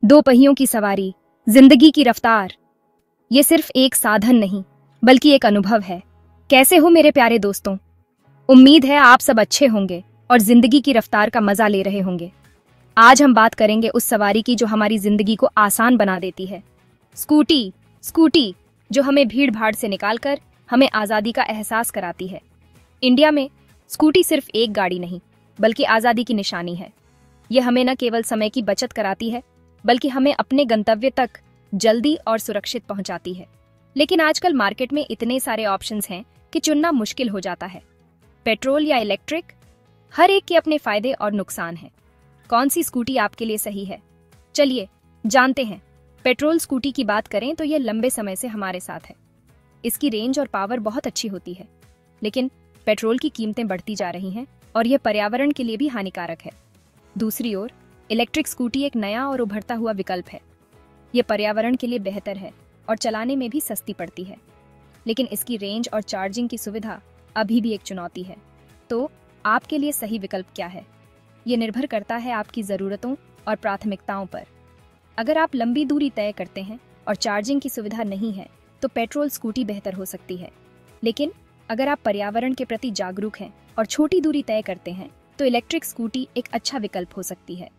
दो पहियों की सवारी, जिंदगी की रफ्तार। ये सिर्फ एक साधन नहीं, बल्कि एक अनुभव है। कैसे हो मेरे प्यारे दोस्तों? उम्मीद है आप सब अच्छे होंगे और जिंदगी की रफ्तार का मजा ले रहे होंगे। आज हम बात करेंगे उस सवारी की जो हमारी जिंदगी को आसान बना देती है। स्कूटी। स्कूटी जो हमें भीड़ भाड़ से निकालकर हमें आजादी का एहसास कराती है। इंडिया में स्कूटी सिर्फ एक गाड़ी नहीं, बल्कि आजादी की निशानी है। यह हमें न केवल समय की बचत कराती है, बल्कि हमें अपने गंतव्य तक जल्दी और सुरक्षित पहुंचाती है। लेकिन आजकल मार्केट में इतने सारे ऑप्शंस हैं कि चुनना मुश्किल हो जाता है। पेट्रोल या इलेक्ट्रिक, हर एक के अपने फायदे और नुकसान हैं। कौन सी स्कूटी आपके लिए सही है? चलिए जानते हैं। पेट्रोल स्कूटी की बात करें तो यह लंबे समय से हमारे साथ है। इसकी रेंज और पावर बहुत अच्छी होती है, लेकिन पेट्रोल की कीमतें बढ़ती जा रही हैं और यह पर्यावरण के लिए भी हानिकारक है। दूसरी ओर इलेक्ट्रिक स्कूटी एक नया और उभरता हुआ विकल्प है। यह पर्यावरण के लिए बेहतर है और चलाने में भी सस्ती पड़ती है, लेकिन इसकी रेंज और चार्जिंग की सुविधा अभी भी एक चुनौती है। तो आपके लिए सही विकल्प क्या है? ये निर्भर करता है आपकी ज़रूरतों और प्राथमिकताओं पर। अगर आप लंबी दूरी तय करते हैं और चार्जिंग की सुविधा नहीं है, तो पेट्रोल स्कूटी बेहतर हो सकती है। लेकिन अगर आप पर्यावरण के प्रति जागरूक हैं और छोटी दूरी तय करते हैं, तो इलेक्ट्रिक स्कूटी एक अच्छा विकल्प हो सकती है।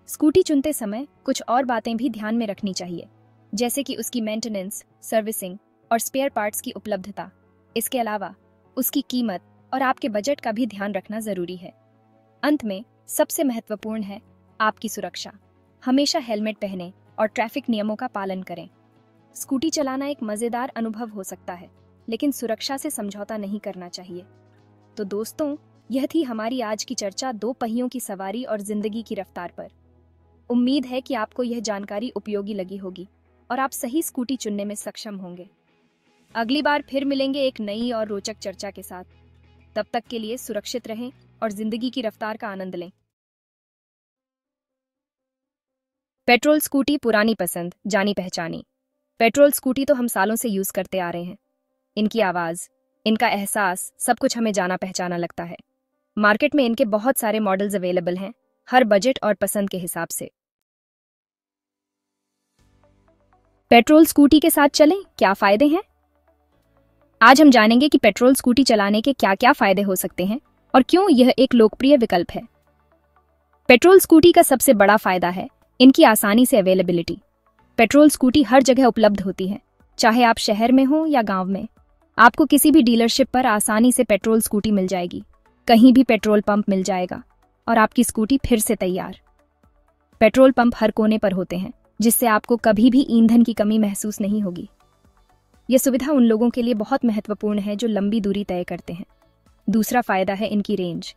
स्कूटी चुनते समय कुछ और बातें भी ध्यान में रखनी चाहिए, जैसे कि उसकी मेंटेनेंस, सर्विसिंग और स्पेयर पार्ट्स की उपलब्धता। इसके अलावा उसकी कीमत और आपके बजट का भी ध्यान रखना जरूरी है। अंत में सबसे महत्वपूर्ण है आपकी सुरक्षा। हमेशा हेलमेट पहनें और ट्रैफिक नियमों का पालन करें। स्कूटी चलाना एक मजेदार अनुभव हो सकता है, लेकिन सुरक्षा से समझौता नहीं करना चाहिए। तो दोस्तों, यह थी हमारी आज की चर्चा दो पहियों की सवारी और जिंदगी की रफ्तार पर। उम्मीद है कि आपको यह जानकारी उपयोगी लगी होगी और आप सही स्कूटी चुनने में सक्षम होंगे। अगली बार फिर मिलेंगे एक नई और रोचक चर्चा के साथ। तब तक के लिए सुरक्षित रहें और जिंदगी की रफ्तार का आनंद लें। पेट्रोल स्कूटी पुरानी पसंद, जानी पहचानी। पेट्रोल स्कूटी तो हम सालों से यूज करते आ रहे हैं। इनकी आवाज, इनका एहसास, सब कुछ हमें जाना पहचाना लगता है। मार्केट में इनके बहुत सारे मॉडल्स अवेलेबल हैं, हर बजट और पसंद के हिसाब से। पेट्रोल स्कूटी के साथ चलें, क्या फायदे हैं? आज हम जानेंगे कि पेट्रोल स्कूटी चलाने के क्या क्या फायदे हो सकते हैं और क्यों यह एक लोकप्रिय विकल्प है। पेट्रोल स्कूटी का सबसे बड़ा फायदा है इनकी आसानी से अवेलेबिलिटी। पेट्रोल स्कूटी हर जगह उपलब्ध होती है, चाहे आप शहर में हो या गांव में। आपको किसी भी डीलरशिप पर आसानी से पेट्रोल स्कूटी मिल जाएगी। कहीं भी पेट्रोल पंप मिल जाएगा और आपकी स्कूटी फिर से तैयार। पेट्रोल पंप हर कोने पर होते हैं, जिससे आपको कभी भी ईंधन की कमी महसूस नहीं होगी। यह सुविधा उन लोगों के लिए बहुत महत्वपूर्ण है जो लंबी दूरी तय करते हैं। दूसरा फायदा है इनकी रेंज।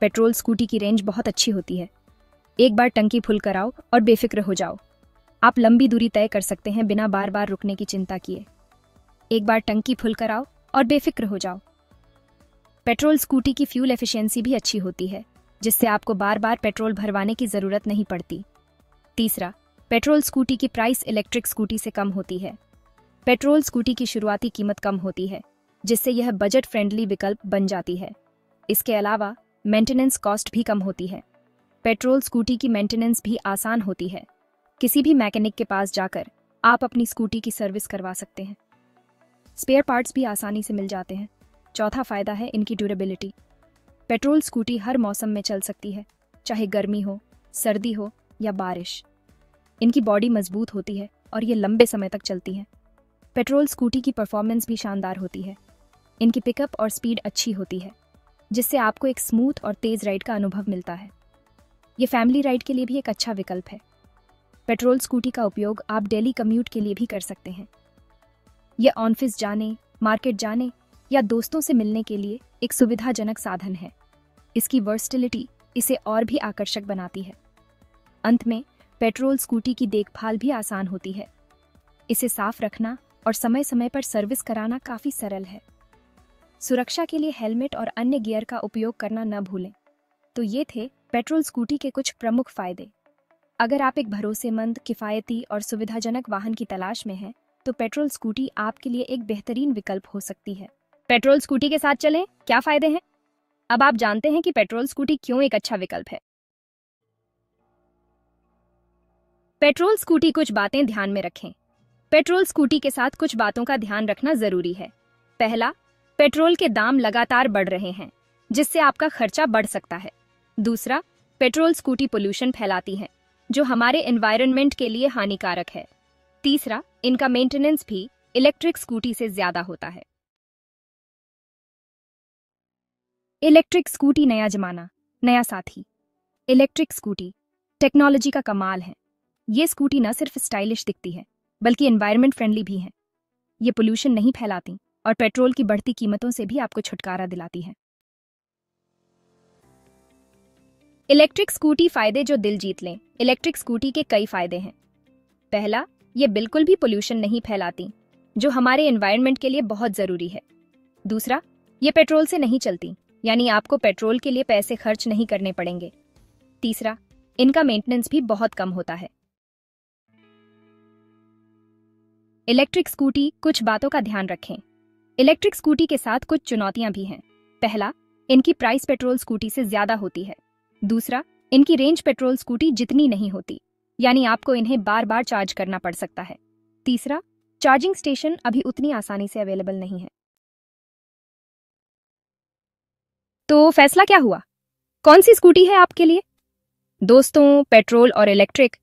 पेट्रोल स्कूटी की रेंज बहुत अच्छी होती है। एक बार टंकी फुल कराओ और बेफिक्र हो जाओ। आप लंबी दूरी तय कर सकते हैं बिना बार बार रुकने की चिंता किए। एक बार टंकी फुल कराओ और बेफिक्र हो जाओ। पेट्रोल स्कूटी की फ्यूल एफिशिएंसी भी अच्छी होती है, जिससे आपको बार बार पेट्रोल भरवाने की जरूरत नहीं पड़ती। तीसरा, पेट्रोल स्कूटी की प्राइस इलेक्ट्रिक स्कूटी से कम होती है। पेट्रोल स्कूटी की शुरुआती कीमत कम होती है, जिससे यह बजट फ्रेंडली विकल्प बन जाती है। इसके अलावा मेंटेनेंस कॉस्ट भी कम होती है। पेट्रोल स्कूटी की मेंटेनेंस भी आसान होती है। किसी भी मैकेनिक के पास जाकर आप अपनी स्कूटी की सर्विस करवा सकते हैं। स्पेयर पार्ट्स भी आसानी से मिल जाते हैं। चौथा फायदा है इनकी ड्यूरेबिलिटी। पेट्रोल स्कूटी हर मौसम में चल सकती है, चाहे गर्मी हो, सर्दी हो या बारिश। इनकी बॉडी मजबूत होती है और ये लंबे समय तक चलती है। पेट्रोल स्कूटी की परफॉर्मेंस भी शानदार होती है। इनकी पिकअप और स्पीड अच्छी होती है, जिससे आपको एक स्मूथ और तेज राइड का अनुभव मिलता है। ये फैमिली राइड के लिए भी एक अच्छा विकल्प है। पेट्रोल स्कूटी का उपयोग आप डेली कम्यूट के लिए भी कर सकते हैं। यह ऑफिस जाने, मार्केट जाने या दोस्तों से मिलने के लिए एक सुविधाजनक साधन है। इसकी वर्सटिलिटी इसे और भी आकर्षक बनाती है। अंत में पेट्रोल स्कूटी की देखभाल भी आसान होती है। इसे साफ रखना और समय समय पर सर्विस कराना काफी सरल है। सुरक्षा के लिए हेलमेट और अन्य गियर का उपयोग करना न भूलें। तो ये थे पेट्रोल स्कूटी के कुछ प्रमुख फायदे। अगर आप एक भरोसेमंद, किफायती और सुविधाजनक वाहन की तलाश में हैं, तो पेट्रोल स्कूटी आपके लिए एक बेहतरीन विकल्प हो सकती है। पेट्रोल स्कूटी के साथ चलें, क्या फायदे हैं? अब आप जानते हैं कि पेट्रोल स्कूटी क्यों एक अच्छा विकल्प है। पेट्रोल स्कूटी, कुछ बातें ध्यान में रखें। पेट्रोल स्कूटी के साथ कुछ बातों का ध्यान रखना जरूरी है। पहला, पेट्रोल के दाम लगातार बढ़ रहे हैं, जिससे आपका खर्चा बढ़ सकता है। दूसरा, पेट्रोल स्कूटी पोल्यूशन फैलाती हैं, जो हमारे एनवायरनमेंट के लिए हानिकारक है। तीसरा, इनका मेंटेनेंस भी इलेक्ट्रिक स्कूटी से ज्यादा होता है। इलेक्ट्रिक स्कूटी, नया जमाना, नया साथी। इलेक्ट्रिक स्कूटी टेक्नोलॉजी का कमाल है। ये स्कूटी न सिर्फ स्टाइलिश दिखती है, बल्कि एनवायरनमेंट फ्रेंडली भी है। ये पोल्यूशन नहीं फैलाती और पेट्रोल की बढ़ती कीमतों से भी आपको छुटकारा दिलाती है। इलेक्ट्रिक स्कूटी फायदे जो दिल जीत लें। इलेक्ट्रिक स्कूटी के कई फायदे हैं। पहला, ये बिल्कुल भी पोल्यूशन नहीं फैलाती, जो हमारे एनवायरनमेंट के लिए बहुत जरूरी है। दूसरा, ये पेट्रोल से नहीं चलती, यानी आपको पेट्रोल के लिए पैसे खर्च नहीं करने पड़ेंगे। तीसरा, इनका मेंटेनेंस भी बहुत कम होता है। इलेक्ट्रिक स्कूटी, कुछ बातों का ध्यान रखें। इलेक्ट्रिक स्कूटी के साथ कुछ चुनौतियां भी हैं। पहला, इनकी प्राइस पेट्रोल स्कूटी से ज्यादा होती है। दूसरा, इनकी रेंज पेट्रोल स्कूटी जितनी नहीं होती, यानी आपको इन्हें बार बार चार्ज करना पड़ सकता है। तीसरा, चार्जिंग स्टेशन अभी उतनी आसानी से अवेलेबल नहीं है। तो फैसला क्या हुआ? कौन सी स्कूटी है आपके लिए? दोस्तों, पेट्रोल और इलेक्ट्रिक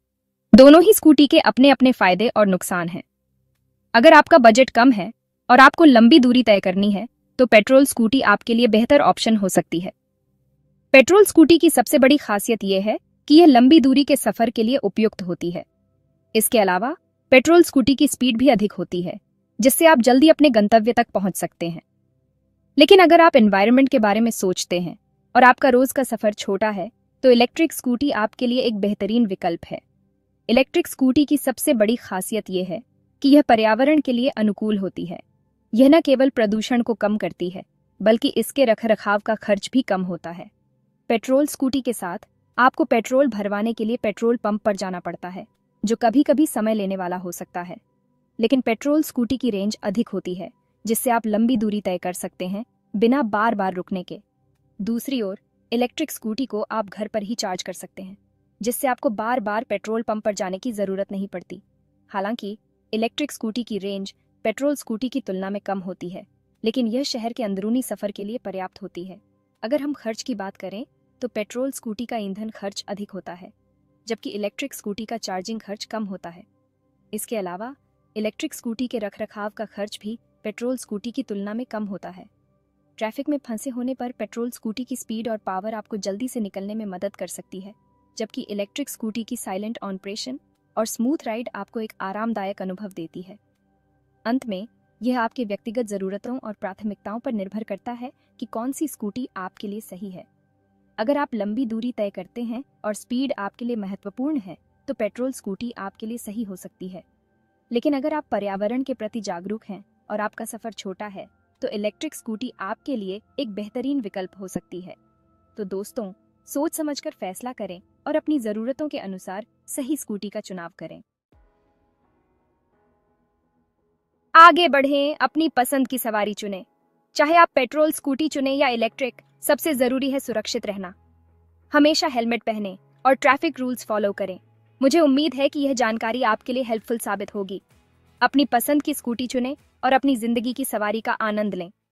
दोनों ही स्कूटी के अपने अपने फायदे और नुकसान हैं। अगर आपका बजट कम है और आपको लंबी दूरी तय करनी है, तो पेट्रोल स्कूटी आपके लिए बेहतर ऑप्शन हो सकती है। पेट्रोल स्कूटी की सबसे बड़ी खासियत यह है कि यह लंबी दूरी के सफर के लिए उपयुक्त होती है। इसके अलावा पेट्रोल स्कूटी की स्पीड भी अधिक होती है, जिससे आप जल्दी अपने गंतव्य तक पहुंच सकते हैं। लेकिन अगर आप एनवायरनमेंट के बारे में सोचते हैं और आपका रोज का सफर छोटा है, तो इलेक्ट्रिक स्कूटी आपके लिए एक बेहतरीन विकल्प है। इलेक्ट्रिक स्कूटी की सबसे बड़ी खासियत यह है कि यह पर्यावरण के लिए अनुकूल होती है। यह न केवल प्रदूषण को कम करती है, बल्कि इसके रखरखाव का खर्च भी कम होता है। पेट्रोल स्कूटी के साथ आपको पेट्रोल भरवाने के लिए पेट्रोल पंप पर जाना पड़ता है, जो कभी कभी समय लेने वाला हो सकता है। लेकिन पेट्रोल स्कूटी की रेंज अधिक होती है, जिससे आप लंबी दूरी तय कर सकते हैं बिना बार बार रुकने के। दूसरी ओर, इलेक्ट्रिक स्कूटी को आप घर पर ही चार्ज कर सकते हैं, जिससे आपको बार बार पेट्रोल पंप पर जाने की जरूरत नहीं पड़ती। हालांकि इलेक्ट्रिक स्कूटी की रेंज पेट्रोल स्कूटी की तुलना में कम होती है, लेकिन यह शहर के अंदरूनी सफर के लिए पर्याप्त होती है। अगर हम खर्च की बात करें, तो पेट्रोल स्कूटी का ईंधन खर्च अधिक होता है, जबकि इलेक्ट्रिक स्कूटी का चार्जिंग खर्च कम होता है। इसके अलावा इलेक्ट्रिक स्कूटी के रखरखाव का खर्च भी पेट्रोल स्कूटी की तुलना में कम होता है। ट्रैफिक में फंसे होने पर पेट्रोल स्कूटी की स्पीड और पावर आपको जल्दी से निकलने में मदद कर सकती है, जबकि इलेक्ट्रिक स्कूटी की साइलेंट ऑपरेशन और स्मूथ राइड आपको एक आरामदायक अनुभव देती है। अंत में, यह आपके व्यक्तिगत जरूरतों और प्राथमिकताओं पर निर्भर करता है कि कौन सी स्कूटी आपके लिए सही है। अगर आप लंबी दूरी तय करते हैं और स्पीड आपके लिए महत्वपूर्ण है, तो पेट्रोल स्कूटी आपके लिए सही हो सकती है। लेकिन अगर आप पर्यावरण के प्रति जागरूक हैं और आपका सफर छोटा है, तो इलेक्ट्रिक स्कूटी आपके लिए एक बेहतरीन विकल्प हो सकती है। तो दोस्तों, सोच समझकर फैसला करें और अपनी जरूरतों के अनुसार सही स्कूटी का चुनाव करें। आगे बढ़ें, अपनी पसंद की सवारी चुनें। चाहे आप पेट्रोल स्कूटी चुनें या इलेक्ट्रिक, सबसे जरूरी है सुरक्षित रहना। हमेशा हेलमेट पहनें और ट्रैफिक रूल्स फॉलो करें। मुझे उम्मीद है कि यह जानकारी आपके लिए हेल्पफुल साबित होगी। अपनी पसंद की स्कूटी चुनें और अपनी जिंदगी की सवारी का आनंद लें।